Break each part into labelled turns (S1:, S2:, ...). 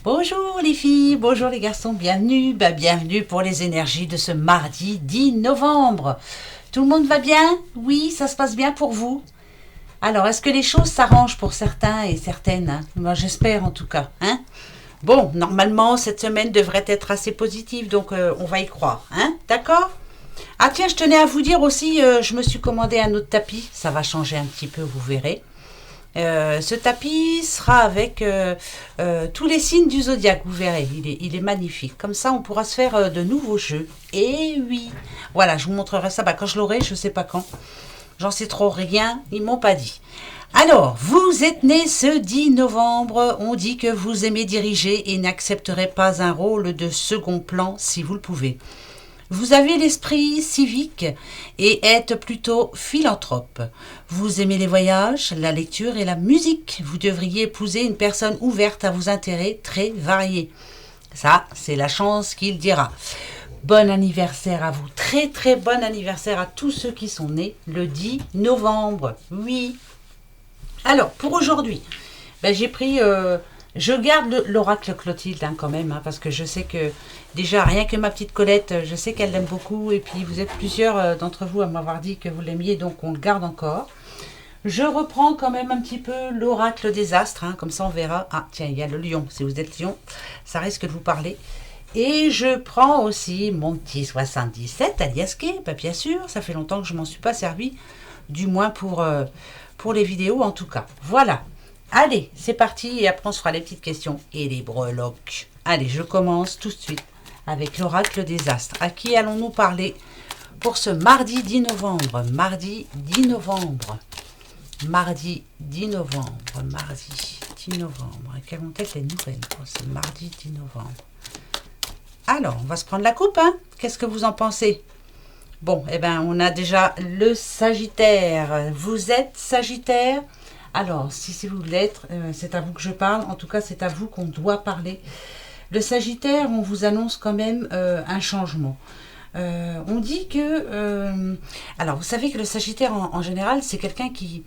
S1: Bonjour les filles, bonjour les garçons, bienvenue pour les énergies de ce mardi 10 novembre. Tout le monde va bien? Oui, ça se passe bien pour vous? Alors, est-ce que les choses s'arrangent pour certains et certaines, hein? Moi, j'espère en tout cas, hein? Bon, normalement, cette semaine devrait être assez positive, donc on va y croire, hein? D'accord? Ah tiens, je tenais à vous dire aussi, je me suis commandé un autre tapis, ça va changer un petit peu, vous verrez. Ce tapis sera avec tous les signes du zodiaque, vous verrez, il est magnifique. Comme ça, on pourra se faire de nouveaux jeux. Et oui, voilà, je vous montrerai ça quand je l'aurai, je ne sais pas quand. J'en sais trop rien, ils m'ont pas dit. Alors, vous êtes né ce 10 novembre, on dit que vous aimez diriger et n'accepterez pas un rôle de second plan si vous le pouvez. Vous avez l'esprit civique et êtes plutôt philanthrope. Vous aimez les voyages, la lecture et la musique. Vous devriez épouser une personne ouverte à vos intérêts très variés. Ça, c'est la chance qu'il dira. Bon anniversaire à vous. Très très bon anniversaire à tous ceux qui sont nés le 10 novembre. Oui. Alors, pour aujourd'hui, j'ai pris... je garde l'oracle Clotilde quand même, hein, parce que je sais que déjà, rien que ma petite Colette, je sais qu'elle l'aime beaucoup. Et puis, vous êtes plusieurs d'entre vous à m'avoir dit que vous l'aimiez, donc on le garde encore. Je reprends quand même un petit peu l'oracle des astres, hein, comme ça on verra. Ah, tiens, il y a le lion. Si vous êtes lion, ça risque de vous parler. Et je prends aussi mon petit 77 alias Kay. Bien sûr, ça fait longtemps que je ne m'en suis pas servi, du moins pour les vidéos en tout cas. Voilà. Allez, c'est parti et après on se fera les petites questions et les breloques. Allez, je commence tout de suite avec l'oracle des astres. À qui allons-nous parler pour ce mardi 10 novembre? Mardi 10 novembre. Mardi 10 novembre. Mardi 10 novembre. Quelles vont être les nouvelles pour ce mardi 10 novembre? Alors, on va se prendre la coupe, hein? Qu'est-ce que vous en pensez? Bon, eh bien, on a déjà le Sagittaire. Vous êtes Sagittaire? Alors, si vous l'êtes, c'est à vous que je parle. En tout cas, c'est à vous qu'on doit parler. Le Sagittaire, on vous annonce quand même un changement. On dit que... alors, vous savez que le Sagittaire, en général, c'est quelqu'un qui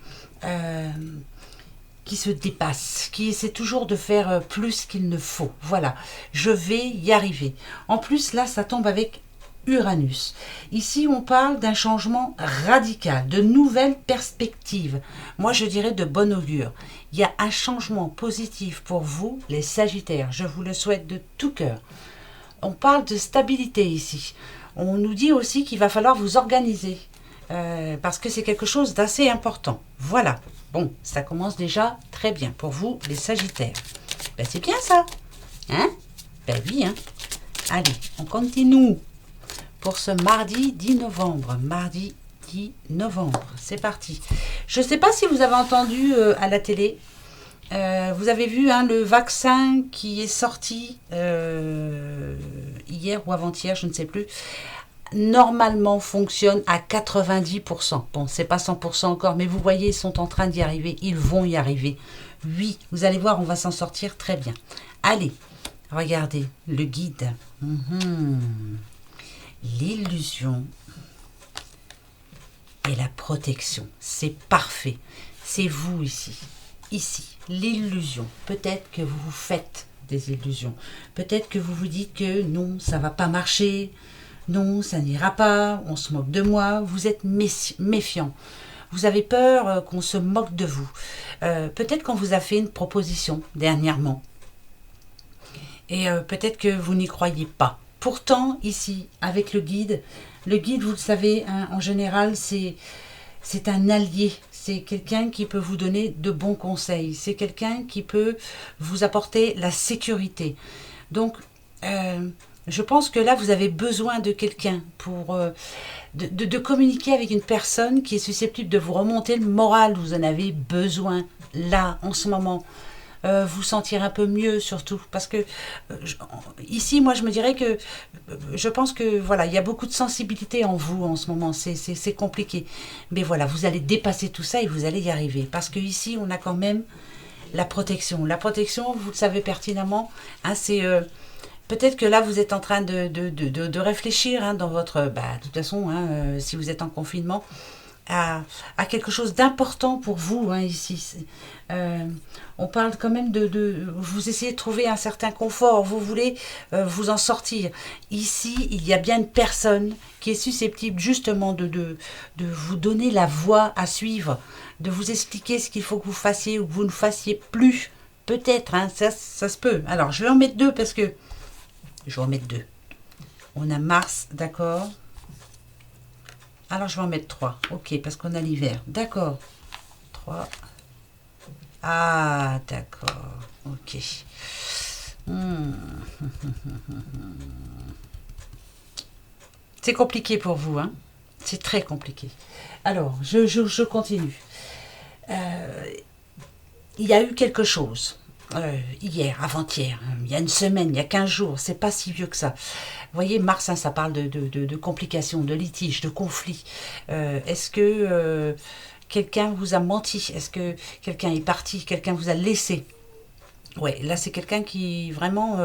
S1: se dépasse, qui essaie toujours de faire plus qu'il ne faut. Voilà, je vais y arriver. En plus, là, ça tombe avec Uranus. Ici, on parle d'un changement radical, de nouvelles perspectives. Moi, je dirais de bon augure. Il y a un changement positif pour vous, les Sagittaires. Je vous le souhaite de tout cœur. On parle de stabilité ici. On nous dit aussi qu'il va falloir vous organiser. Parce que c'est quelque chose d'assez important. Voilà. Bon, ça commence déjà très bien pour vous, les Sagittaires. C'est bien ça. Hein? Oui, hein? Allez, on continue. Pour ce mardi 10 novembre. Mardi 10 novembre. C'est parti. Je ne sais pas si vous avez entendu à la télé. Vous avez vu le vaccin qui est sorti hier ou avant-hier, je ne sais plus. Normalement fonctionne à 90%. Bon, c'est pas 100% encore, mais vous voyez, ils sont en train d'y arriver. Ils vont y arriver. Oui, vous allez voir, on va s'en sortir très bien. Allez, regardez, le guide. L'illusion et la protection. C'est parfait. C'est vous ici. Ici, l'illusion. Peut-être que vous vous faites des illusions. Peut-être que vous vous dites que non, ça ne va pas marcher. Non, ça n'ira pas. On se moque de moi. Vous êtes méfiant. Vous avez peur qu'on se moque de vous. Peut-être qu'on vous a fait une proposition dernièrement. Et peut-être que vous n'y croyez pas. Pourtant, ici, avec le guide, vous le savez, hein, en général, c'est un allié. C'est quelqu'un qui peut vous donner de bons conseils. C'est quelqu'un qui peut vous apporter la sécurité. Donc, je pense que là, vous avez besoin de quelqu'un pour de communiquer avec une personne qui est susceptible de vous remonter le moral. Vous en avez besoin là, en ce moment. Vous sentir un peu mieux surtout parce que ici moi je me dirais que je pense que voilà, il y a beaucoup de sensibilité en vous en ce moment, c'est compliqué, mais voilà, vous allez dépasser tout ça et vous allez y arriver parce que ici on a quand même la protection, vous le savez pertinemment, hein, c'est peut-être que là vous êtes en train de réfléchir, hein, dans votre de toute façon, hein, si vous êtes en confinement, à quelque chose d'important pour vous, hein, ici. On parle quand même vous essayez de trouver un certain confort, vous voulez vous en sortir. Ici, il y a bien une personne qui est susceptible justement de vous donner la voie à suivre, de vous expliquer ce qu'il faut que vous fassiez ou que vous ne fassiez plus. Peut-être, hein, ça se peut. Alors, je vais en mettre deux parce que... Je vais en mettre deux. On a Mars, d'accord. Alors, je vais en mettre 3. Ok, parce qu'on a l'hiver. D'accord. 3. Ah, d'accord. Ok. C'est compliqué pour vous, hein. C'est très compliqué. Alors, je continue. Il y a eu quelque chose. Hier, avant-hier, il y a une semaine, il y a 15 jours, c'est pas si vieux que ça. Vous voyez, Mars, hein, ça parle de complications, de litiges, de conflits. Est-ce que quelqu'un vous a menti? Est-ce que quelqu'un est parti? Quelqu'un vous a laissé? Ouais, là, c'est quelqu'un qui vraiment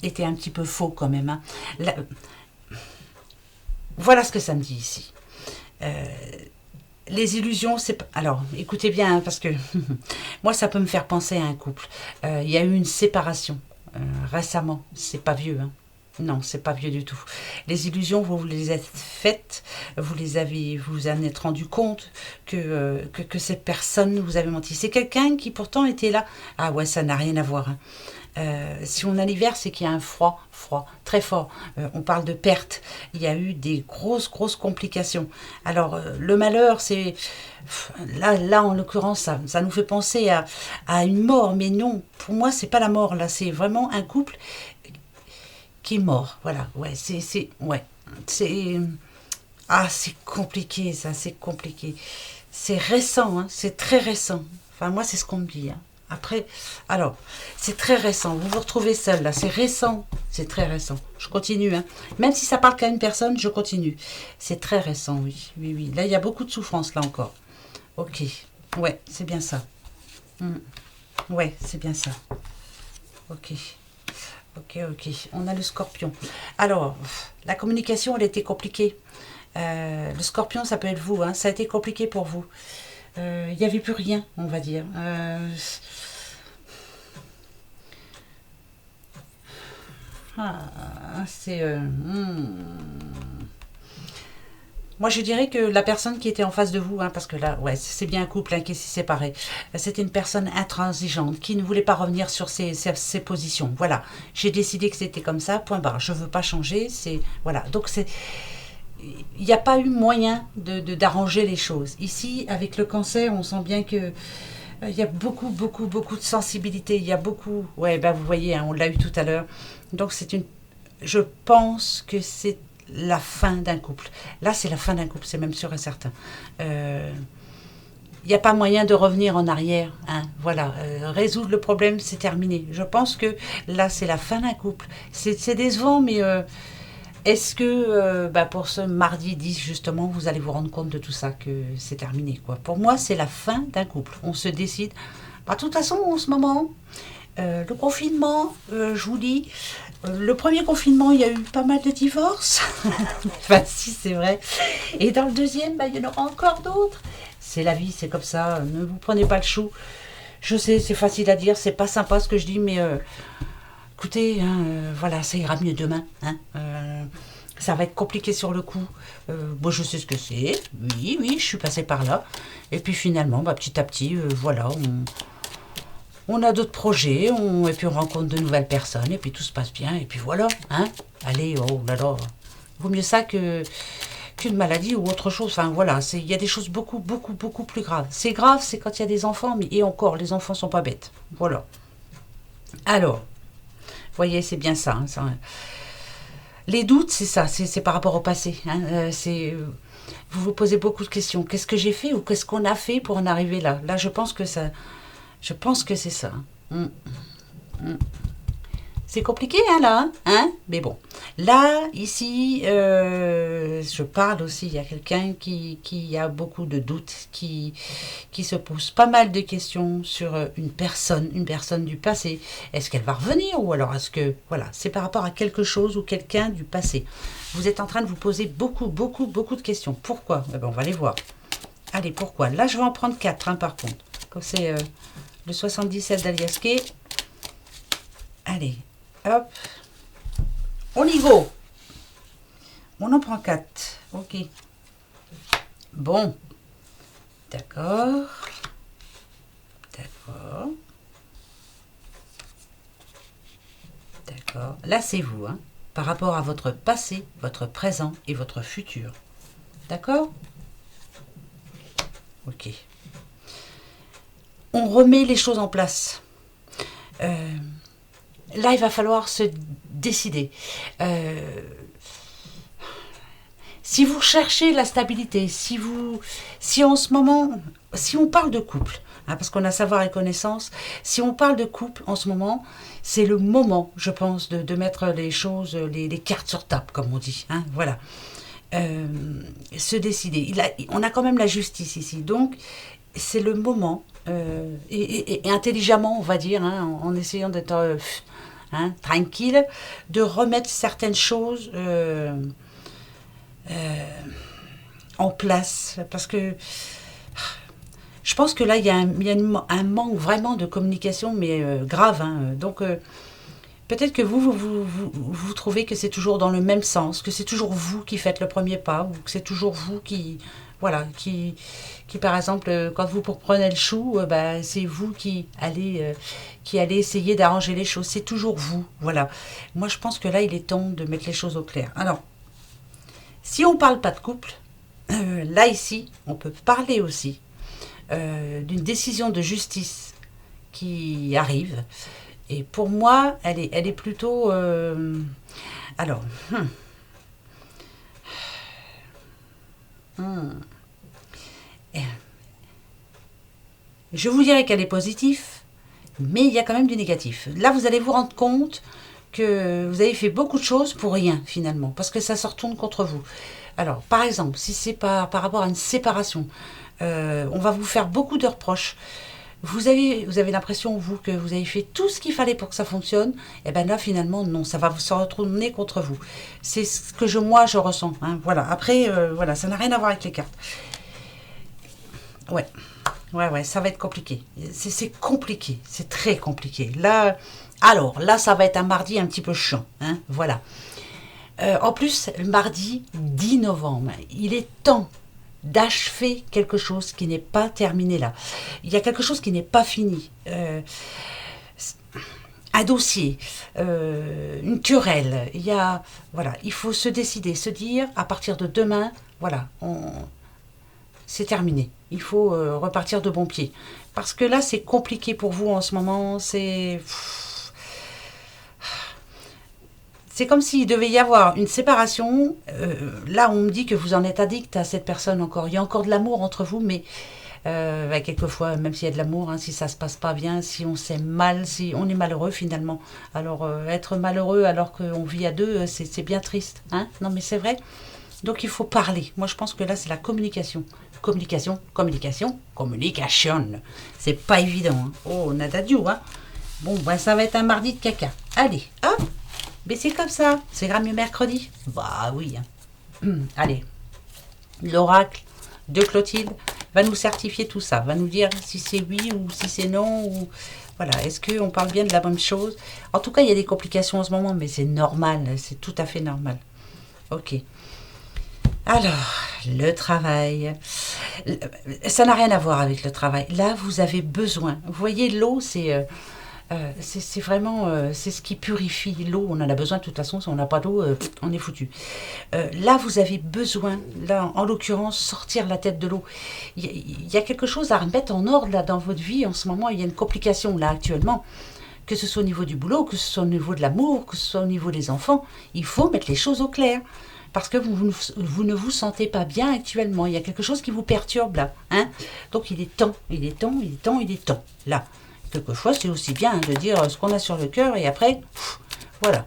S1: était un petit peu faux quand même. Hein. Là, voilà ce que ça me dit ici. Les illusions, c'est pas... Alors, écoutez bien, hein, parce que moi, ça peut me faire penser à un couple. Il y a eu une séparation récemment. C'est pas vieux, hein. Non, c'est pas vieux du tout. Les illusions, vous les êtes faites, vous en êtes rendu compte que cette personne vous avait menti. C'est quelqu'un qui pourtant était là. Ah ouais, ça n'a rien à voir. Hein. Si on a l'hiver, c'est qu'il y a un froid très fort. On parle de perte. Il y a eu des grosses complications. Alors, le malheur, c'est... Là, en l'occurrence, ça nous fait penser à une mort. Mais non, pour moi, c'est pas la mort. Là, c'est vraiment un couple qui est mort. Voilà, ouais, ouais, c'est... Ah, c'est compliqué, ça, c'est compliqué. C'est récent, hein, c'est très récent. Enfin, moi, c'est ce qu'on me dit, hein. Après, alors, c'est très récent. Vous vous retrouvez seul, là. C'est récent. C'est très récent. Je continue, hein. Même si ça parle qu'à une personne, je continue. C'est très récent, oui. Oui, oui. Là, il y a beaucoup de souffrance, là encore. Ok. Ouais, c'est bien ça. Ouais, c'est bien ça. Ok. Ok. On a le scorpion. Alors, la communication, elle était compliquée. Le scorpion, ça peut être vous, hein. Ça a été compliqué pour vous. Il n'y avait plus rien, on va dire. Moi, je dirais que la personne qui était en face de vous, hein, parce que là, ouais, c'est bien un couple, hein, qui s'est séparé. C'était une personne intransigeante qui ne voulait pas revenir sur ses positions. Voilà, j'ai décidé que c'était comme ça. Point barre. Je veux pas changer. Voilà. Donc il n'y a pas eu moyen d'arranger les choses. Ici, avec le cancer, on sent bien que il y a beaucoup de sensibilité. Il y a beaucoup... Ouais, ben vous voyez, hein, on l'a eu tout à l'heure. Donc, je pense que c'est la fin d'un couple. Là, c'est la fin d'un couple, c'est même sûr et certain. Il n'y a pas moyen de revenir en arrière. Hein, voilà, résoudre le problème, c'est terminé. Je pense que là, c'est la fin d'un couple. C'est décevant, mais... est-ce que pour ce mardi 10, justement, vous allez vous rendre compte de tout ça, que c'est terminé, quoi. Pour moi, c'est la fin d'un couple. On se décide. De toute façon, en ce moment, le confinement, je vous dis, le premier confinement, il y a eu pas mal de divorces. Enfin, si, c'est vrai. Et dans le deuxième, il y en aura encore d'autres. C'est la vie, c'est comme ça. Ne vous prenez pas le chou. Je sais, c'est facile à dire, c'est pas sympa ce que je dis, mais... écoutez, hein, voilà, ça ira mieux demain. Hein, ça va être compliqué sur le coup. Bon, je sais ce que c'est. Oui, je suis passée par là. Et puis finalement, petit à petit, voilà, on a d'autres projets. Et puis on rencontre de nouvelles personnes. Et puis tout se passe bien. Et puis voilà. Hein, allez, oh là là. Vaut mieux ça qu'une maladie ou autre chose. Enfin voilà, il y a des choses beaucoup plus graves. C'est grave, c'est quand il y a des enfants. Et encore, les enfants sont pas bêtes. Voilà. Alors... Vous voyez, c'est bien ça, hein, ça. Les doutes, c'est ça, c'est par rapport au passé. Hein, vous vous posez beaucoup de questions. Qu'est-ce que j'ai fait ou qu'est-ce qu'on a fait pour en arriver là? Là, je pense que c'est ça. C'est compliqué, hein, là, hein? Mais bon. Là, ici, je parle aussi, il y a quelqu'un qui a beaucoup de doutes, qui se pose pas mal de questions sur une personne du passé. Est-ce qu'elle va revenir ou alors est-ce que, voilà, c'est par rapport à quelque chose ou quelqu'un du passé. Vous êtes en train de vous poser beaucoup de questions. Pourquoi? Eh ben, on va les voir. Allez, pourquoi? Là, je vais en prendre 4, hein, par contre. Comme c'est le 77 d'Aliaské. Allez, hop. On y go. On en prend 4. Ok. Bon. D'accord. D'accord. D'accord. Là, c'est vous, hein. Par rapport à votre passé, votre présent et votre futur. D'accord? Ok. On remet les choses en place. Là, il va falloir se décider. Si vous recherchez la stabilité, si en ce moment, si on parle de couple, hein, parce qu'on a savoir et connaissance, si on parle de couple en ce moment, c'est le moment, je pense, de mettre les choses, les cartes sur table, comme on dit. Hein, voilà. Se décider. On a quand même la justice ici, donc c'est le moment, et intelligemment, on va dire, hein, en essayant d'être tranquille, de remettre certaines choses en place, parce que je pense que là, il y a un manque vraiment de communication, mais grave. Hein, donc, peut-être que vous trouvez que c'est toujours dans le même sens, que c'est toujours vous qui faites le premier pas, ou que c'est toujours vous qui, voilà, qui par exemple, quand vous prenez le chou, c'est vous qui allez essayer d'arranger les choses. C'est toujours vous, voilà. Moi, je pense que là, il est temps de mettre les choses au clair. Alors, si on ne parle pas de couple, là, ici, on peut parler aussi d'une décision de justice qui arrive. Et pour moi, elle est plutôt... alors... Je vous dirais qu'elle est positive, mais il y a quand même du négatif. Là, vous allez vous rendre compte que vous avez fait beaucoup de choses pour rien, finalement, parce que ça se retourne contre vous. Alors, par exemple, si c'est par rapport à une séparation, on va vous faire beaucoup de reproches. Vous avez l'impression, vous, que vous avez fait tout ce qu'il fallait pour que ça fonctionne. Et bien là, finalement, non, ça va se retourner contre vous. C'est ce que moi, je ressens. Hein, voilà. Après, voilà, ça n'a rien à voir avec les cartes. Ouais, ça va être compliqué. C'est compliqué, c'est très compliqué. Là, ça va être un mardi un petit peu chiant. Hein, voilà. En plus, le mardi 10 novembre, il est temps d'achever quelque chose qui n'est pas terminé là. Il y a quelque chose qui n'est pas fini. Un dossier, une querelle. Il faut se décider, se dire à partir de demain, voilà, c'est terminé. Il faut repartir de bon pied. Parce que là, c'est compliqué pour vous en ce moment. C'est comme s'il devait y avoir une séparation. Là, on me dit que vous en êtes addict à cette personne encore. Il y a encore de l'amour entre vous, mais quelquefois, même s'il y a de l'amour, hein, si ça se passe pas bien, si on s'aime mal, si on est malheureux finalement. Alors, être malheureux alors qu'on vit à deux, c'est bien triste. Hein, non, mais c'est vrai. Donc, il faut parler. Moi, je pense que là, c'est la communication. Communication. C'est pas évident. Hein. Oh, nada du, hein. Bon, ça va être un mardi de caca. Allez, hop. Mais c'est comme ça. C'est grave mieux mercredi. Bah oui. Hein. Allez. L'oracle de Clotilde va nous certifier tout ça. Va nous dire si c'est oui ou si c'est non. Ou... Voilà. Est-ce qu'on parle bien de la même chose? En tout cas, il y a des complications en ce moment, mais c'est normal. C'est tout à fait normal. Ok. Alors, le travail. Ça n'a rien à voir avec le travail. Là, vous avez besoin. Vous voyez, l'eau, c'est vraiment c'est ce qui purifie. L'eau, on en a besoin de toute façon. Si on n'a pas d'eau, on est foutu. Là, vous avez besoin, là, en l'occurrence, sortir la tête de l'eau. Il y a quelque chose à remettre en ordre là dans votre vie en ce moment. Il y a une complication là actuellement. Que ce soit au niveau du boulot, que ce soit au niveau de l'amour, que ce soit au niveau des enfants. Il faut mettre les choses au clair. Parce que vous ne vous sentez pas bien actuellement. Il y a quelque chose qui vous perturbe là. Hein, donc il est temps. Là, Quelquefois, c'est aussi bien de dire ce qu'on a sur le cœur et après, voilà.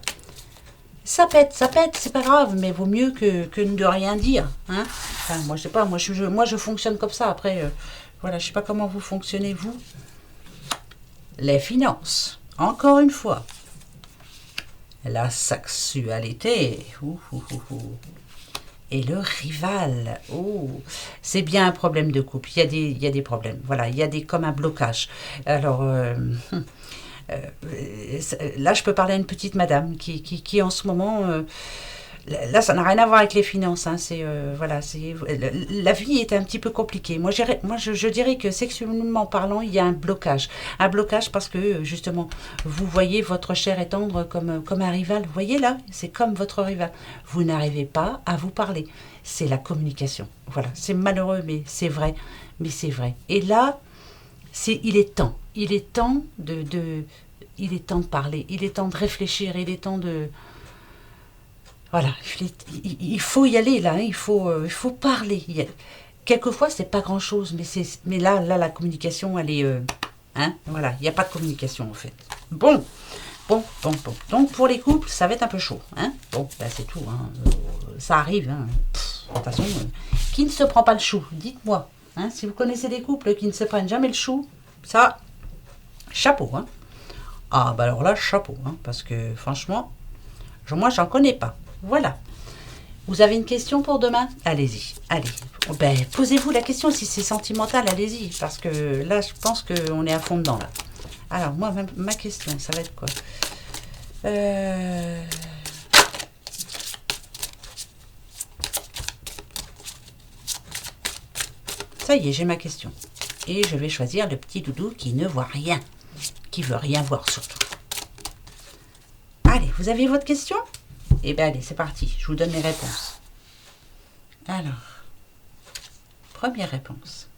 S1: Ça pète, c'est pas grave, mais vaut mieux que de rien dire. Hein. Enfin, moi, je sais pas, moi je fonctionne comme ça. Après, voilà, je sais pas comment vous fonctionnez, vous. Les finances, encore une fois. La sexualité. Et le rival. Oh, c'est bien un problème de couple. Il y a des problèmes. Voilà, il y a comme un blocage. Alors, là, je peux parler à une petite madame qui en ce moment... là, ça n'a rien à voir avec les finances. Hein, voilà, la vie est un petit peu compliquée. Moi, je dirais que sexuellement parlant, il y a un blocage. Un blocage parce que, justement, vous voyez votre chair et tendre comme un rival. Vous voyez là, c'est comme votre rival. Vous n'arrivez pas à vous parler. C'est la communication. Voilà, c'est malheureux, mais c'est vrai. Mais c'est vrai. Et là, il est temps. Il est temps il est temps de parler. Il est temps de réfléchir. Il est temps de... Voilà, il faut y aller là, hein, il faut parler. Quelquefois, c'est pas grand-chose, mais là, la communication, elle est... hein, voilà, il n'y a pas de communication en fait. Bon. Donc, pour les couples, ça va être un peu chaud. Hein. Bon, ben, c'est tout. Hein. Ça arrive. Hein. De toute façon, qui ne se prend pas le chou? Dites-moi. Hein, si vous connaissez des couples qui ne se prennent jamais le chou, ça, chapeau. Hein. Ah, bah alors là, chapeau. Hein, parce que franchement, moi, j'en connais pas. Voilà. Vous avez une question pour demain? Allez-y, allez. Ben, posez-vous la question si c'est sentimental, allez-y. Parce que là, je pense qu'on est à fond dedans, là. Alors, moi, ma question, ça va être quoi? Ça y est, j'ai ma question. Et je vais choisir le petit doudou qui ne voit rien. Qui veut rien voir, surtout. Allez, vous avez votre question? Eh bien, allez, c'est parti. Je vous donne les réponses. Alors, première réponse.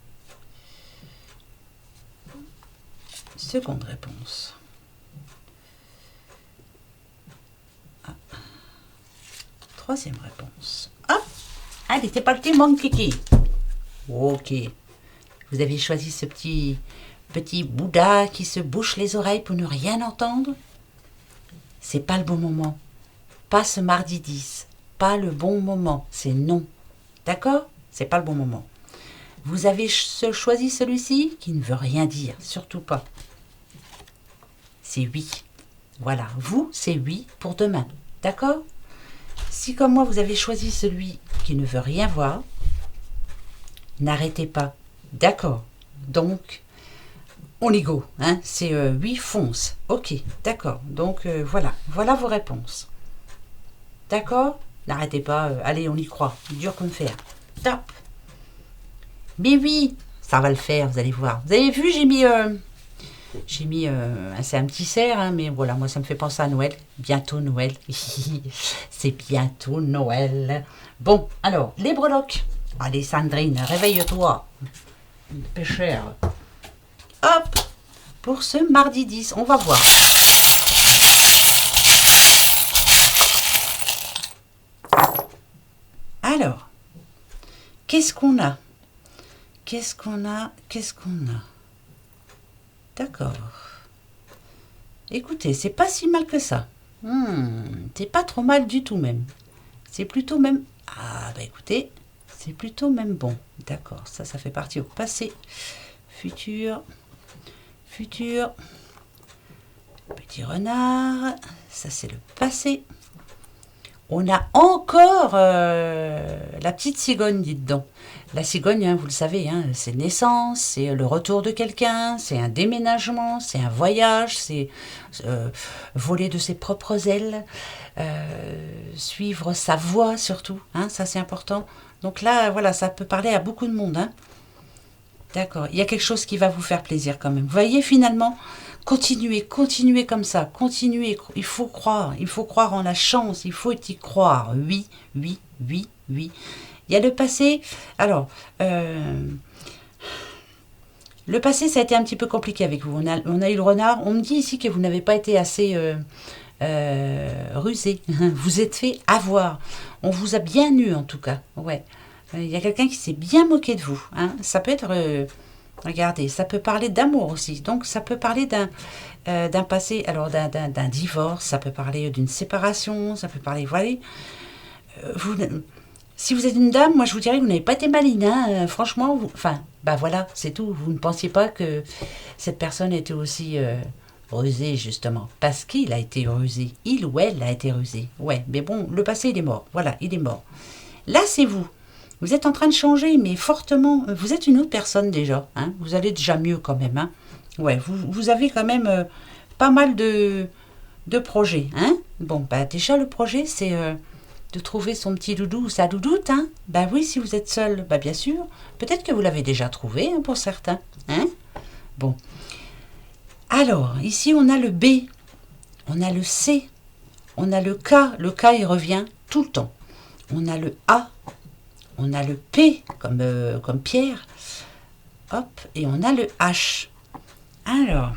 S1: Seconde réponse. Ah. Troisième réponse. Hop! Allez, c'est parti, mon kiki. Ok. Vous avez choisi ce petit Bouddha qui se bouche les oreilles pour ne rien entendre? C'est pas le bon moment. Pas ce mardi 10. Pas le bon moment. C'est non. D'accord? C'est pas le bon moment. Vous avez choisi celui-ci qui ne veut rien dire. Surtout pas. C'est oui. Voilà. Vous, c'est oui pour demain. D'accord? Si comme moi, vous avez choisi celui qui ne veut rien voir, n'arrêtez pas. D'accord. Donc, on y go. Hein? C'est oui, fonce. Ok. D'accord. Donc, voilà. Voilà vos réponses. D'accord? N'arrêtez pas, allez, on y croit. Dur comme fer. Top! Mais oui, ça va le faire, vous allez voir. Vous avez vu, j'ai mis c'est un petit cerf, hein, mais voilà, moi ça me fait penser à Noël. Bientôt Noël. C'est bientôt Noël. Bon, alors, les breloques. Allez, Sandrine, réveille-toi. Pêcheur. Hop! Pour ce mardi 10, on va voir. Alors, qu'est-ce qu'on a? Qu'est-ce qu'on a? D'accord. Écoutez, c'est pas si mal que ça. C'est pas trop mal du tout même. C'est plutôt même... Ah, bah écoutez, c'est plutôt même bon. D'accord, ça fait partie au passé. Futur. Petit renard. Ça, c'est le passé. On a encore la petite cigogne, dites donc. La cigogne, hein, vous le savez, hein, c'est naissance, c'est le retour de quelqu'un, c'est un déménagement, c'est un voyage, c'est voler de ses propres ailes, suivre sa voie surtout, hein, ça c'est important. Donc là, voilà, ça peut parler à beaucoup de monde. Hein. D'accord, il y a quelque chose qui va vous faire plaisir quand même. Vous voyez, finalement, continuez comme ça, continuez. Il faut croire en la chance, il faut y croire. Oui. Il y a le passé. Alors, le passé, ça a été un petit peu compliqué avec vous. On a eu le renard. On me dit ici que vous n'avez pas été assez rusé. Vous êtes fait avoir. On vous a bien eu en tout cas. Ouais. Il y a quelqu'un qui s'est bien moqué de vous. Hein. Ça peut être Regardez, ça peut parler d'amour aussi. Donc, ça peut parler d'un passé, alors d'un divorce, ça peut parler d'une séparation, ça peut parler, voilà. Vous, si vous êtes une dame, moi je vous dirais que vous n'avez pas été maligne, hein. Franchement, enfin, bah voilà, c'est tout. Vous ne pensiez pas que cette personne était aussi rusée, justement. Parce qu'il a été rusé. Il ou elle a été rusé. Ouais, mais bon, le passé, il est mort. Voilà, il est mort. Là, c'est vous. Vous êtes en train de changer, mais fortement. Vous êtes une autre personne déjà. Hein. Vous allez déjà mieux quand même. Hein. Ouais, vous avez quand même pas mal de projets. Hein. Bon, bah déjà, le projet, c'est de trouver son petit doudou ou sa doudoute. Hein. Bah oui, si vous êtes seul, bah bien sûr. Peut-être que vous l'avez déjà trouvé hein, pour certains. Hein. Bon. Alors, ici, on a le B. On a le C. On a le K. Le K, il revient tout le temps. On a le A. On a le P comme Pierre. Hop. Et on a le H. Alors,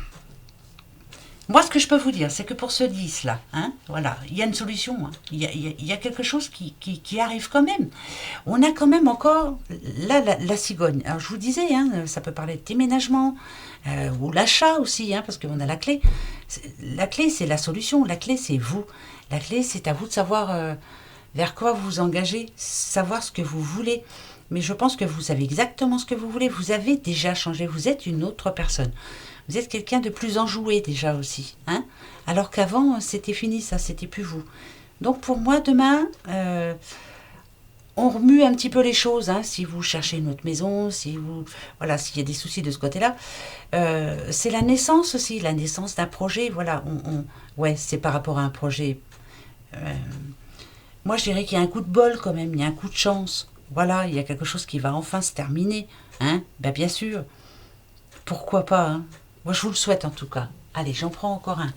S1: moi, ce que je peux vous dire, c'est que pour ce 10 là, hein, voilà, il y a une solution. Hein. Il y a quelque chose qui arrive quand même. On a quand même encore, là, la cigogne. Alors, je vous disais, hein, ça peut parler de déménagement, ou l'achat aussi, hein, parce qu'on a la clé. La clé, c'est la solution. La clé, c'est vous. La clé, c'est à vous de savoir vers quoi vous vous engagez, savoir ce que vous voulez. Mais je pense que vous savez exactement ce que vous voulez. Vous avez déjà changé. Vous êtes une autre personne. Vous êtes quelqu'un de plus enjoué déjà aussi. Hein, alors qu'avant, c'était fini ça. C'était plus vous. Donc pour moi, demain, on remue un petit peu les choses. Hein, si vous cherchez une autre maison, si vous, voilà, s'il y a des soucis de ce côté-là. C'est la naissance aussi. La naissance d'un projet. Voilà. Ouais, c'est par rapport à un projet. Moi, je dirais qu'il y a un coup de bol quand même. Il y a un coup de chance. Voilà, il y a quelque chose qui va enfin se terminer. Hein, ben bien sûr. Pourquoi pas, hein. Moi, je vous le souhaite en tout cas. Allez, j'en prends encore un.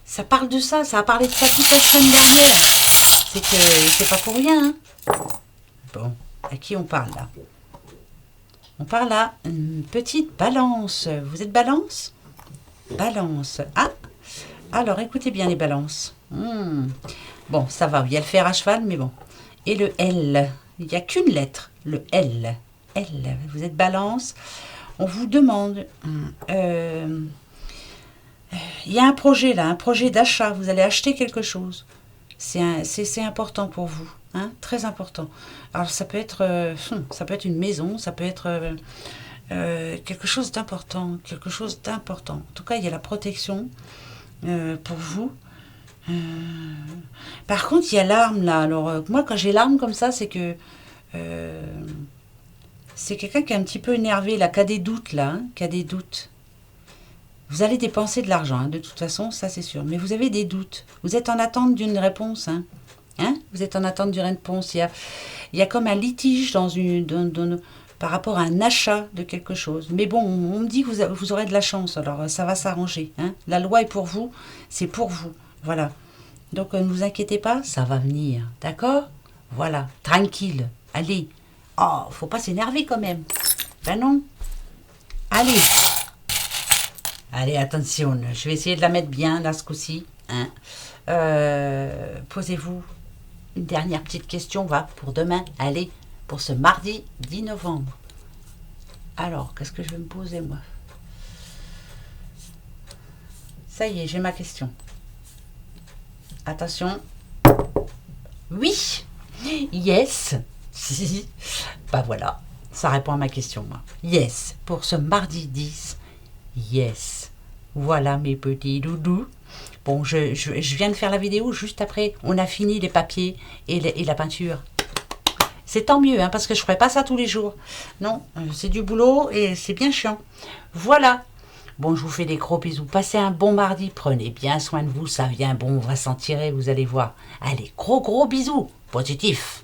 S1: Ça parle de ça. Ça a parlé de ça toute la semaine dernière. C'est que c'est pas pour rien. Hein. Bon, à qui on parle là? On parle à une petite balance. Vous êtes balance? Balance. Ah, alors écoutez bien les balances. Bon, ça va. Il y a le fer à cheval, mais bon. Et le L. Il n'y a qu'une lettre. Le L. L. Vous êtes balance. On vous demande, il y a un projet là, un projet d'achat, vous allez acheter quelque chose. C'est important pour vous, hein, très important. Alors ça peut être une maison, ça peut être quelque chose d'important, quelque chose d'important. En tout cas, il y a la protection pour vous. Par contre, il y a l'arme là. Alors moi, quand j'ai l'arme comme ça, c'est que c'est quelqu'un qui est un petit peu énervé, là, qui a des doutes, là, hein, qui a des doutes. Vous allez dépenser de l'argent, hein, de toute façon, ça c'est sûr. Mais vous avez des doutes. Vous êtes en attente d'une réponse. Hein. Hein, vous êtes en attente d'une réponse. Il y a comme un litige par rapport à un achat de quelque chose. Mais bon, on me dit que vous aurez de la chance, alors ça va s'arranger. Hein. La loi est pour vous, c'est pour vous. Voilà. Donc ne vous inquiétez pas, ça va venir. D'accord? Voilà, tranquille. Allez. Oh, faut pas s'énerver quand même. Ben non. Allez. Allez, attention. Je vais essayer de la mettre bien, là, ce coup-ci. Hein. Posez-vous une dernière petite question, va, pour demain. Allez, pour ce mardi 10 novembre. Alors, qu'est-ce que je vais me poser, moi? Ça y est, j'ai ma question. Attention. Oui. Yes. Bah voilà, ça répond à ma question, moi. Yes, pour ce mardi 10, yes. Voilà mes petits doudous. Bon, je viens de faire la vidéo juste après. On a fini les papiers et la peinture. C'est tant mieux, hein, parce que je ne ferai pas ça tous les jours. Non, c'est du boulot et c'est bien chiant. Voilà. Bon, je vous fais des gros bisous. Passez un bon mardi. Prenez bien soin de vous. Ça vient bon, on va s'en tirer, vous allez voir. Allez, gros bisous. Positif.